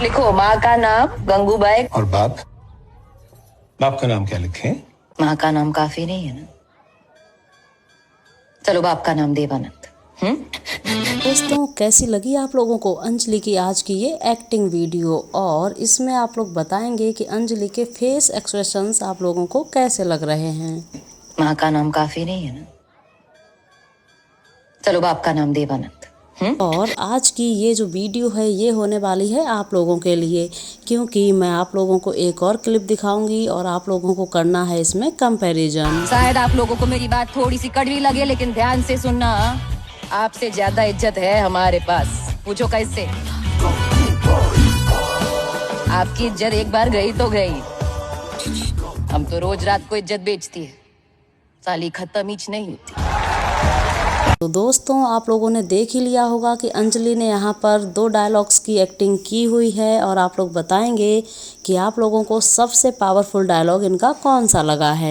लिखो माँ का नाम गंगूबाई। और बाप? बाप का नाम क्या लिखें? माँ का नाम काफी नहीं है ना? चलो बाप का नाम देवानंद। दोस्तों, कैसी लगी आप लोगों को अंजलि की आज की ये एक्टिंग वीडियो, और इसमें आप लोग बताएंगे कि अंजलि के फेस एक्सप्रेशंस आप लोगों को कैसे लग रहे हैं। माँ का नाम काफी नहीं है ना? चलो बाप का नाम देवानंद। और आज की ये जो वीडियो है ये होने वाली है आप लोगों के लिए, क्योंकि मैं आप लोगों को एक और क्लिप दिखाऊंगी और आप लोगों को करना है इसमें कंपैरिजन। शायद आप लोगों को मेरी बात थोड़ी सी कड़वी लगे, लेकिन ध्यान से सुनना। आपसे ज्यादा इज्जत है हमारे पास। पूछो कैसे? आपकी इज्जत एक बार गई तो गई। हम तो रोज रात को इज्जत बेचती है, साली खत्म हीच नहीं होती। तो दोस्तों, आप लोगों ने देख ही लिया होगा कि अंजलि ने यहाँ पर 2 डायलॉग्स की एक्टिंग की हुई है, और आप लोग बताएंगे कि आप लोगों को सबसे पावरफुल डायलॉग इनका कौन सा लगा है।